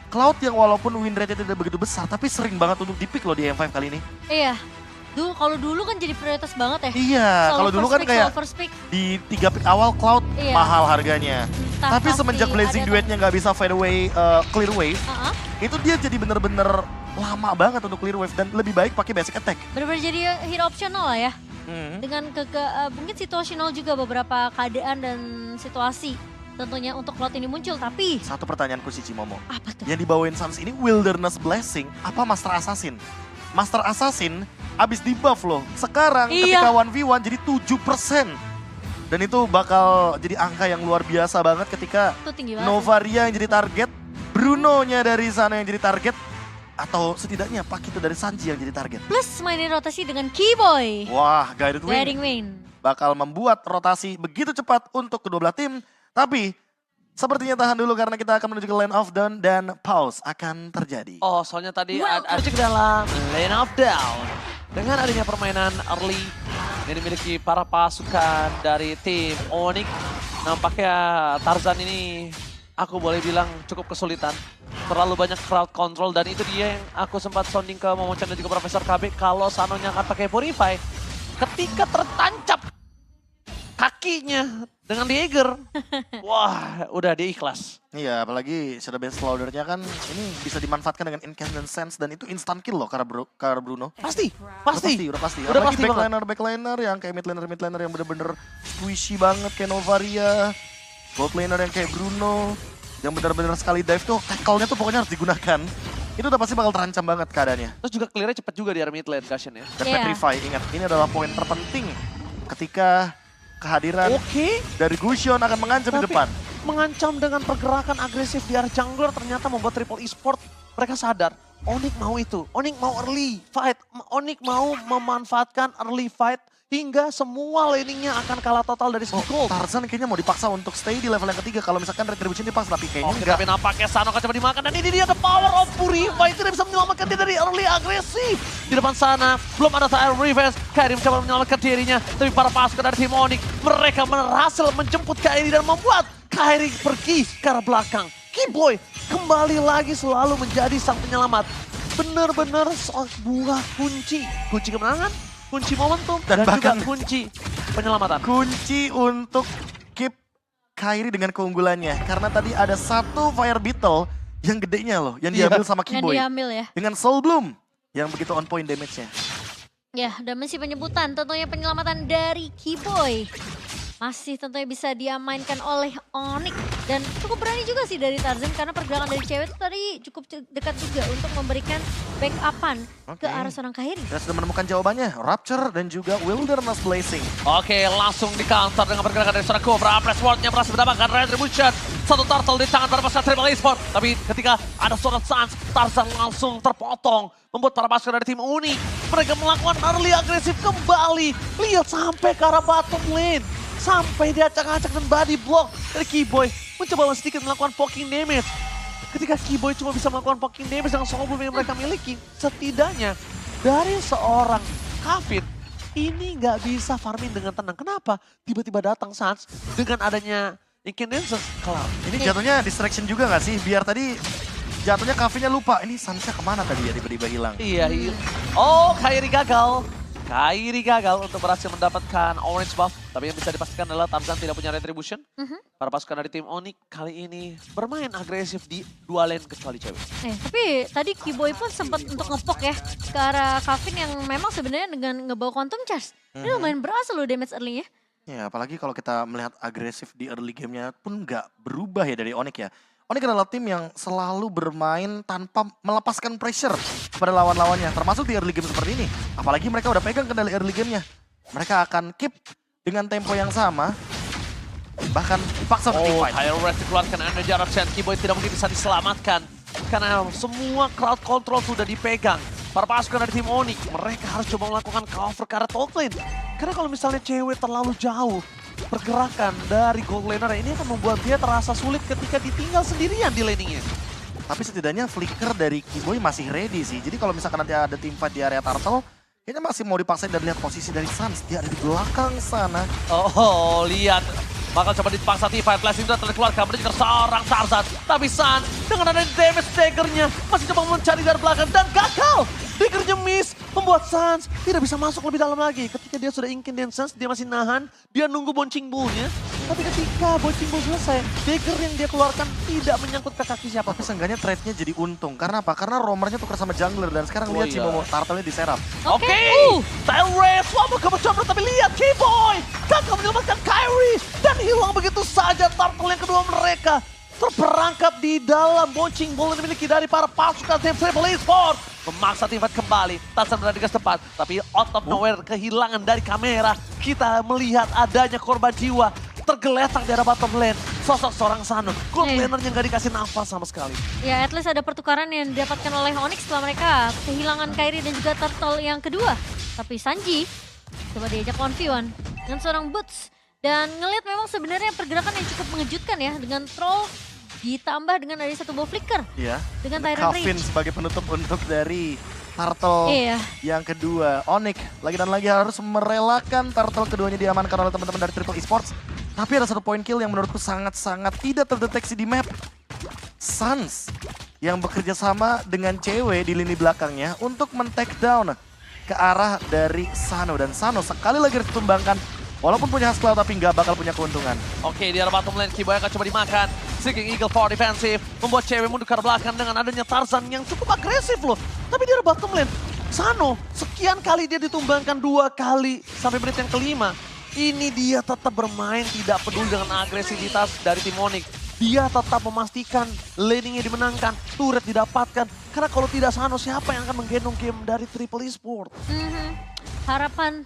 Cloud yang walaupun win rate-nya tidak begitu besar, tapi sering banget untuk di-pick loh di M5 kali ini. Iya. Kalau dulu kan jadi prioritas banget ya. Iya, kalau dulu kan kayak first pick. di 3 pick awal Cloud Iya. mahal harganya. Entah Tapi semenjak pasti Blazing ada Duetnya nggak bisa fade away clear wave, Heeh. itu dia jadi bener-bener lama banget untuk clear wave dan lebih baik pakai basic attack. Bener-bener jadi hit optional lah ya. Hmm. Dengan mungkin situasional juga beberapa keadaan dan situasi tentunya untuk Cloud ini muncul. Tapi Satu pertanyaanku sih Cimomo. apa tuh? Yang dibawain Suns ini Wilderness Blessing apa Master Assassin? Master Assassin abis di buff loh. Sekarang Iya. ketika 1v1 jadi 7%. Dan itu bakal jadi angka yang luar biasa banget ketika Itu tinggi banget. Novaria yang jadi target, Bruno-nya dari sana yang jadi target, atau setidaknya Pakito dari Sanji yang jadi target. Plus mainin rotasi dengan Keyboy. Wah, Guided Guiding Wing Wing. bakal membuat rotasi begitu cepat untuk kedua belah tim. Tapi sepertinya tahan dulu karena kita akan menuju ke Lane of Dawn dan pause akan terjadi. Oh, soalnya tadi Welcome. ada ke dalam Lane of Down. Dengan adanya permainan early yang dimiliki para pasukan dari tim Onyx, nampaknya Tarzan ini aku boleh bilang cukup kesulitan. Terlalu banyak crowd control dan itu dia yang aku sempat sounding ke Momochan dan juga Profesor KB kalau Sanonya akan pakai Purify. Ketika tertancap kakinya dengan Dagger, wah udah dia ikhlas. Iya, apalagi Shadow Bane Slaughter-nya kan ini bisa dimanfaatkan dengan Incandescent Sense dan itu instant kill loh karena Bruno. Pasti. Udah pasti. Udah Apalagi pasti banget. backliner yang kayak midlaner yang bener-bener squishy banget kayak Novaria. Gold laner yang kayak Bruno. Yang bener-bener sekali dive tuh tackle-nya tuh pokoknya harus digunakan. Itu udah pasti bakal terancam banget keadaannya. Terus juga clear-nya cepat juga di area mid lane Cushion ya. Dan Iya. Petrify, ingat ini adalah poin terpenting ketika kehadiran Oke. dari Gusion akan mengancam di Tapi depan. mengancam dengan pergerakan agresif di area jungler ternyata membuat Triple Esport mereka sadar. Onyx mau itu, Onyx mau early fight, Onyx mau memanfaatkan early fight hingga semua laningnya akan kalah total dari segi gold. Tarzan kayaknya mau dipaksa untuk stay di level yang ketiga kalau misalkan Retribution dipaksa, tapi kayaknya Oke, enggak. tapi nampaknya Sano akan coba dimakan dan ini dia the power of Purify tidak bisa menyelamatkan dia dari early agresif. Di depan sana belum ada Tire Revenge, Kairi mencoba menyelamatkan dirinya, tapi para pasukan dari tim Onyx mereka berhasil menjemput Kairi dan membuat Kairi pergi ke arah belakang. Keyboy kembali lagi selalu menjadi sang penyelamat. Benar-benar sebuah kunci kemenangan, kunci momentum, Dan dan juga bahkan kunci penyelamatan. Kunci untuk keep Kairi dengan keunggulannya. Karena tadi ada satu Fire Beetle yang gedenya loh, yang Iya. diambil sama Yang Keyboy. diambil ya. Dengan Soul Bloom yang begitu on point damage-nya. Ya, dan masih penyebutan tentunya penyelamatan dari Keyboy. Masih tentunya bisa diamainkan oleh Onyx. Dan cukup berani juga sih dari Tarzan karena pergerakan dari cewek itu tadi cukup dekat juga untuk memberikan backupan ke Oke. arah seorang Kairi. Dan sudah menemukan jawabannya, Rapture dan juga Wilderness Blazing. Oke, langsung di counter dengan pergerakan dari seorang Cobra. Press Ward-nya berhasil mendapatkan Retribution. Satu turtle di tangan para pasukan Triple Esport. Tapi ketika ada seorang Suns, Tarzan langsung terpotong. Membuat para pasukan dari tim Uni. Mereka melakukan early agresif kembali. Lihat sampai ke arah bottom lane. Sampai diacak-acak dan body block dari Keyboy. Mencoba sedikit melakukan poking damage. Ketika Keyboy cuma bisa melakukan poking damage dengan soul bloom yang mereka miliki. Setidaknya dari seorang Kavin ini nggak bisa farming dengan tenang. Kenapa? Tiba-tiba datang Suns dengan adanya Incandescent Cloud. Ini jatuhnya distraction juga nggak sih? Biar tadi jatuhnya Kavinnya lupa. Ini Sansnya kemana tadi ya tiba-tiba hilang. Iya, iya. Oh, Kairi gagal. Kairi gagal untuk berhasil mendapatkan orange buff. Tapi yang bisa dipastikan adalah Tarzan tidak punya retribution. Para pasukan dari tim Onyx kali ini bermain agresif di dua lane kecuali cewek. Tapi tadi Keyboy pun sempat untuk ngepok ya ke arah Kavin yang memang sebenarnya dengan ngebawa Quantum Charge. Ini lumayan berhasil loh damage early-nya. Ya, apalagi kalau kita melihat agresif di early game-nya pun nggak berubah ya dari Onyx ya. Onyx adalah tim yang selalu bermain tanpa melepaskan pressure pada lawan-lawannya. Termasuk di early game seperti ini. Apalagi mereka udah pegang kendali early game-nya. Mereka akan keep dengan tempo yang sama. Bahkan dipaksa untuk Oh, fight. Tire Rest dikeluarkan energy Eruption. Keyboy tidak mungkin bisa diselamatkan. Karena semua crowd control sudah dipegang. Para pasukan dari tim Onyx, mereka harus coba melakukan cover ke arah top lane. Karena kalau misalnya cewek terlalu jauh, pergerakan dari gold laner ini akan membuat dia terasa sulit ketika ditinggal sendirian di laningnya. Tapi setidaknya flicker dari Keyboy masih ready sih. Jadi kalau misalkan nanti ada team fight di area turtle, kayaknya masih mau dipaksain dan lihat posisi dari Suns. Dia ada di belakang sana. Oh, lihat. Bakal coba dipaksa T5, Blessing sudah terkeluarkan menuju seorang Tarzan. Tapi Sun dengan ada damage dagger Daggernya masih coba mencari dari belakang dan gagal. Daggernya miss, membuat Sans tidak bisa masuk lebih dalam lagi. Ketika dia sudah incandescence, dia masih nahan, dia nunggu Bouncing Bull-nya. Tapi ketika Bouncing Bull selesai, Dagger yang dia keluarkan tidak menyangkut ke kaki siapa. Tapi seenggaknya trade-nya jadi untung. Karena apa? Karena roamernya tukar sama jungler dan sekarang lihat iya. Cimomo turtle-nya diserap. Oke, Tail Race, wabah kebecoran tapi lihat K-Boy gagal menyelamatkan Kyrie dan hilang begitu saja turtle yang kedua mereka. Terperangkap di dalam Bouncing Bull yang dimiliki dari para pasukan tim Triple Esports. Memaksa tim fight kembali, Tarzan berada di gas depan. Tapi out of nowhere kehilangan dari kamera. Kita melihat adanya korban jiwa tergeletak di arah bottom lane. Sosok seorang Sano, gold laner yang gak dikasih nafas sama sekali. Ya, at least ada pertukaran yang didapatkan oleh Onyx setelah mereka kehilangan Kyrie dan juga Turtle yang kedua. Tapi Sanji coba diajak 1v1 dengan seorang Boots. Dan ngelihat memang sebenarnya pergerakan yang cukup mengejutkan ya. Dengan Troll ditambah dengan ada satu ball flicker. Iya. Dengan Tyrant Kevin Reach. sebagai penutup untuk dari Turtle Iya. yang kedua. Onyx lagi dan lagi harus merelakan Turtle keduanya diamankan oleh teman-teman dari Triple Esports. Tapi ada satu point kill yang menurutku sangat-sangat tidak terdeteksi di map. Sans yang bekerja sama dengan cewek di lini belakangnya untuk men-take down ke arah dari Sano. Dan Sano sekali lagi harus ditumbangkan. Walaupun punya Haskell tapi nggak bakal punya keuntungan. Oke, di arah bottom lane K-Boy akan coba dimakan. Seeking Eagle for defensive, membuat cewek mundur ke arah belakang dengan adanya Tarzan yang cukup agresif loh. Tapi di arah bottom lane, Sano sekian kali dia ditumbangkan 2 kali sampai menit yang kelima. Ini dia tetap bermain tidak peduli dengan agresivitas dari tim Onyx. Dia tetap memastikan laningnya dimenangkan, turret didapatkan. Karena kalau tidak Sano, siapa yang akan menggendong game dari Triple Esports? Harapan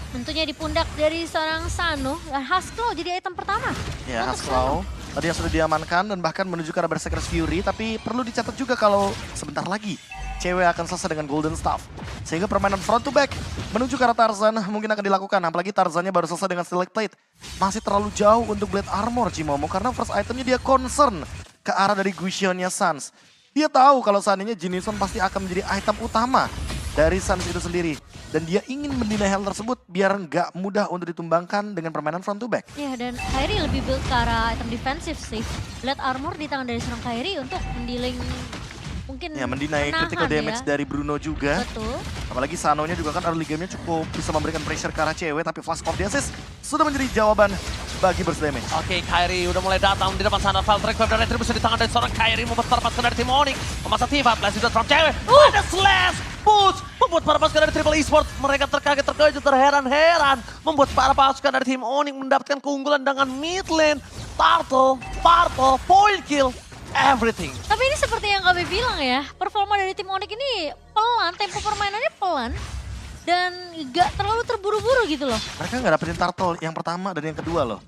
tentunya di pundak dari seorang Sano dan Haskell jadi item pertama. Ya, untuk Haskell tadi yang sudah diamankan dan bahkan menuju ke arah Berserker's Fury. Tapi perlu dicatat juga kalau sebentar lagi cewek akan selesai dengan Golden Staff. Sehingga permainan front to back menuju ke arah Tarzan mungkin akan dilakukan. Apalagi Tarzannya baru selesai dengan Select Plate. Masih terlalu jauh untuk Blade Armor Cimomo karena first itemnya dia concern ke arah dari Gusionnya Sans. Dia tahu kalau seandainya Jinison pasti akan menjadi item utama dari Sans itu sendiri. Dan dia ingin mendinai hal tersebut biar nggak mudah untuk ditumbangkan dengan permainan front to back. Ya, dan Kyrie lebih build ke arah item defensif sih. Blade Armor di tangan dari seorang Kyrie untuk mendealing mungkin Ya, mendinai menahan critical damage ya. dari Bruno juga. Betul. Apalagi Sanonya juga kan early game-nya cukup bisa memberikan pressure ke arah cewek. Tapi Flash of the Assist sudah menjadi jawaban bagi burst damage. Oke, Kyrie udah mulai datang di depan sana. Valtrek Web dan Retribution di tangan dari seorang Kyrie membuat para pasukan dari tim Onyx. Memasa Tifa, blast juga from cewek. Ada slash! Boots membuat para pasukan dari Triple Esports. Mereka terkaget-terkejut, terheran-heran. Membuat para pasukan dari tim Onyx mendapatkan keunggulan dengan mid lane. Turtle, point kill, everything. Tapi ini seperti yang kami bilang ya, performa dari tim Onyx ini pelan, tempo permainannya pelan. Dan gak terlalu terburu-buru gitu loh. Mereka nggak dapetin turtle yang pertama dan yang kedua loh.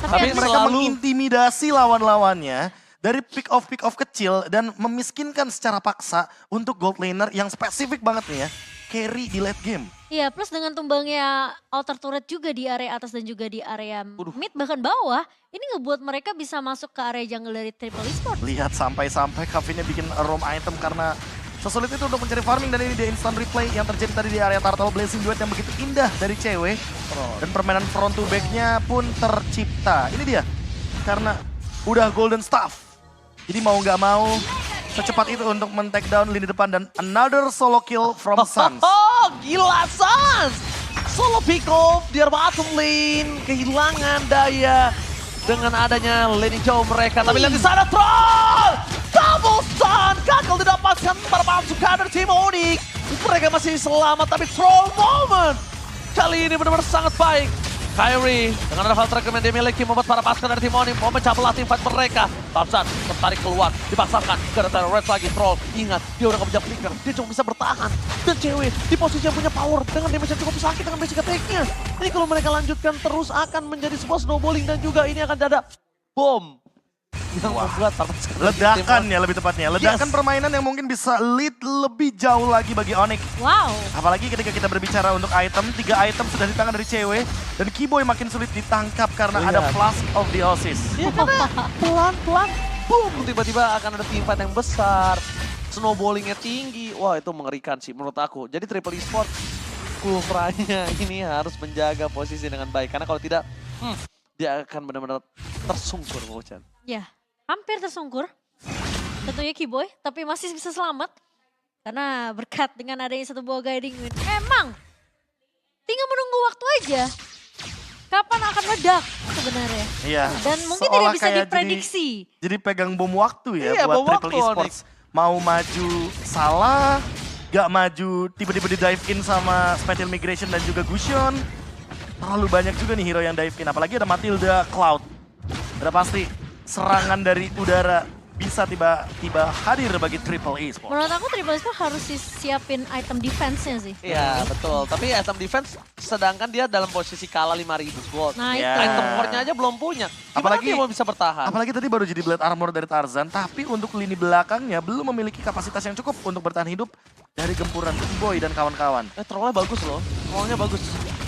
at Tapi least- mereka selalu- mengintimidasi lawan-lawannya dari pick off kecil dan memiskinkan secara paksa untuk gold laner yang spesifik banget nih ya. Carry di late game. Iya, plus dengan tumbangnya outer turret juga di area atas dan juga di area mid bahkan bawah, ini ngebuat mereka bisa masuk ke area jungle dari Triple Esports. Lihat sampai-sampai Kavinnya bikin roam item karena sesulit itu untuk mencari farming dan ini dia instant replay yang terjadi tadi di area Turtle Blazing Duet yang begitu indah dari cewek. Dan permainan front to back-nya pun tercipta. Ini dia, karena udah golden staff. Jadi mau nggak mau secepat itu untuk men-take down lini depan dan another solo kill from Sans. Oh, gila Sans! Solo pick off di bottom lane, kehilangan daya dengan adanya lane hijau mereka. Tapi lihat di sana Troll! Double stun! Gagal didapatkan para pasukan dari tim Onyx. Mereka masih selamat tapi Troll moment! Kali ini benar-benar sangat baik. Kyrie dengan ada Valtrek yang dia miliki membuat para pasukan dari tim Onyx mau mencabut tim fight mereka. Tarzan tertarik keluar, dipaksakan ke arah Red lagi. Troll, ingat dia udah gak punya flicker, dia cuma bisa bertahan. Dan cewek di posisi yang punya power dengan damage yang cukup sakit dengan basic attack-nya. Ini kalau mereka lanjutkan terus akan menjadi sebuah snowballing dan juga ini akan ada bom. Yang membuat para pasukan dari tim Ledakan Onyx. ya lebih tepatnya. Ledakan Yes. permainan yang mungkin bisa lead lebih jauh lagi bagi Onyx. Wow. Apalagi ketika kita berbicara untuk item, 3 item sudah di tangan dari cewek. Dan K-Boy makin sulit ditangkap karena Iya. ada Flask of the Oasis. Iya karena pelan-pelan, boom, tiba-tiba akan ada team fight yang besar. Snowballingnya tinggi, wah itu mengerikan sih menurut aku. Jadi Triple Esports, Kufranya ini harus menjaga posisi dengan baik. Karena kalau tidak, dia akan benar-benar tersungkur, Mocan. Ya, hampir tersungkur. tentunya Kiboy, tapi masih bisa selamat. Karena berkat dengan adanya satu buah guiding win. Emang tinggal menunggu waktu aja. Kapan akan meledak sebenarnya. Iya. Dan mungkin seolah tidak bisa kayak diprediksi. Jadi pegang bom waktu ya Iya, bom buat Triple waktu, Esports. Mau maju salah, gak maju tiba-tiba di dive in sama Spatial Migration dan juga Gusion. Terlalu banyak juga nih hero yang dive in, apalagi ada Matilda, Cloud. Udah pasti serangan dari udara bisa tiba-tiba hadir bagi Triple Esports. Menurut aku Triple Esports harus siapin item defense-nya sih. Iya betul, tapi item defense sedangkan dia dalam posisi kalah 5.000 gold. Nah Ya. itu. Item core-nya aja belum punya. Gimana Apalagi- dia mau bisa bertahan? Apalagi tadi baru jadi Blade Armor dari Tarzan, tapi untuk lini belakangnya belum memiliki kapasitas yang cukup untuk bertahan hidup dari gempuran Boy dan kawan-kawan. Trollnya bagus loh, trollnya bagus.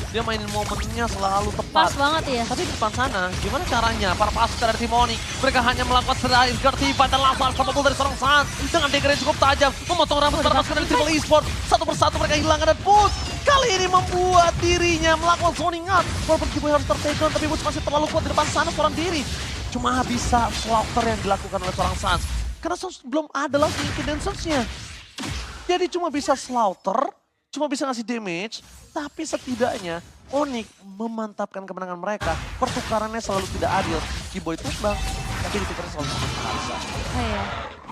Dia mainin momennya selalu Pas tepat. banget ya. Tapi di depan sana, gimana caranya para pasukan dari tim Onyx? Mereka hanya melakukan serangan gertiba dan langsung unstoppable dari seorang Sans. Dengan dagger yang cukup tajam, memotong rambut para pasukan dari Triple Esports. Satu persatu mereka hilangkan dan Boots kali ini membuat dirinya melakukan zoning out. Walaupun Kiboy harus tertekan, tapi Boots masih terlalu kuat di depan sana seorang diri. Cuma bisa slaughter yang dilakukan oleh seorang Sans. Karena Sans belum ada lagi cadence-nya. Jadi cuma bisa slaughter, cuma bisa ngasih damage, tapi setidaknya Onyx memantapkan kemenangan mereka. Pertukarannya selalu tidak adil. Kiboy tumbang, tapi ditukarnya selalu sama Tarzan. Iya.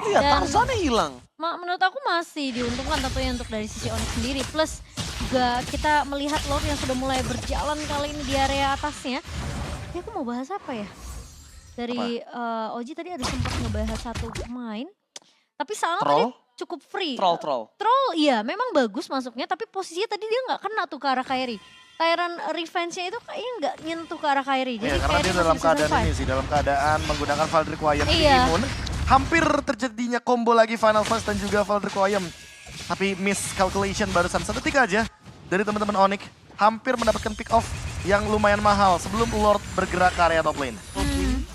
Iya, Dan- Tarzannya hilang. Menurut aku masih diuntungkan tentunya untuk dari sisi Onyx sendiri. Plus juga kita melihat Lord yang sudah mulai berjalan kali ini di area atasnya. Ini aku mau bahas apa ya? Dari Oji tadi ada sempat ngebahas satu pemain. Tapi Salma tadi Troll? cukup free. Troll. Troll iya memang bagus masuknya. Tapi posisinya tadi dia nggak kena tuh ke arah Kairi. Tyrant Revenge-nya itu kayaknya nggak nyentuh ke arah Kairi. Iya, karena Kairi dia masih dalam bisa keadaan survive. ini sih, dalam keadaan menggunakan Valdric Wyam di Iya. imun. Hampir terjadinya combo lagi Final Flash dan juga Valdric Wyam. Tapi miss calculation barusan sedetik aja dari teman-teman Onyx. Hampir mendapatkan pick off yang lumayan mahal sebelum Lord bergerak ke area top lane.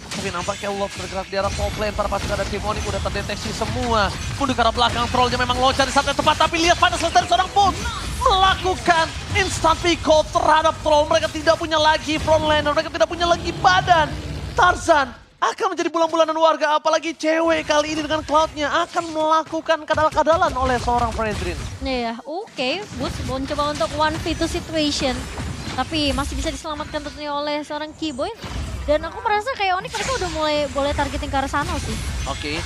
Tapi nampaknya Lord bergerak di arah top lane. Para pasukan dari tim Onyx udah terdeteksi semua. Mundur ke arah belakang, trollnya memang loncat di saat yang tepat. Tapi lihat pada selesai dari seorang Bolt melakukan instant pick off terhadap troll. Mereka tidak punya lagi front laner, mereka tidak punya lagi badan. Tarzan akan menjadi bulan-bulanan warga, apalagi cewek kali ini dengan Cloud-nya akan melakukan kadal-kadalan oleh seorang Fredrin. Iya, oke. Boots mencoba untuk 1v2 situation. Tapi masih bisa diselamatkan tentunya oleh seorang Kiboy. Dan aku merasa kayak Onyx mereka udah mulai boleh targeting ke arah Sano sih. Oke,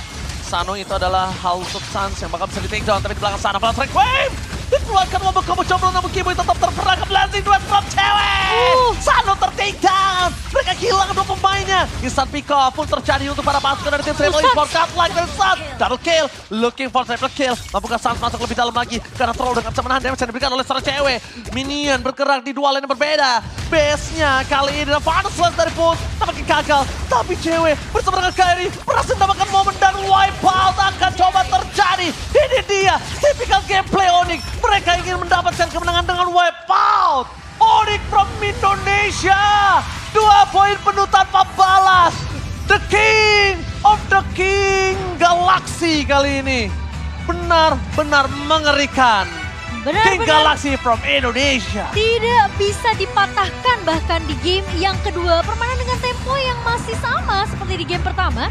Sano itu adalah House of Suns yang bakal bisa di take down, tapi di belakang sana Flash Wave dikeluarkan combo combro namun Kiboy tetap terperangkap landing dua drop cewek. Sano ter-take down, mereka kehilangan dua pemainnya. Instant pick off pun terjadi untuk para pasukan dari tim Triple Esports. Cut like dan Suns, double kill, looking for triple kill. Mampukah Suns masuk lebih dalam lagi karena Troll dengan bisa menahan damage yang diberikan oleh seorang cewek. Minion bergerak di dua lane yang berbeda. Base-nya kali ini adalah Final Slash dari Pulse, tampaknya gagal. Tapi cewek bersama dengan Kairi berhasil mendapatkan momen dan wipeout akan coba terjadi. Ini dia, typical gameplay Onyx. Mereka ingin mendapatkan kemenangan dengan wipeout. Onyx from Indonesia, 2 poin penuh tanpa balas. The King of the King Galaxy kali ini. Benar-benar mengerikan. King Benar-benar Galaxy from Indonesia. tidak bisa dipatahkan bahkan di game yang kedua. Permainan dengan tempo yang masih sama seperti di game pertama.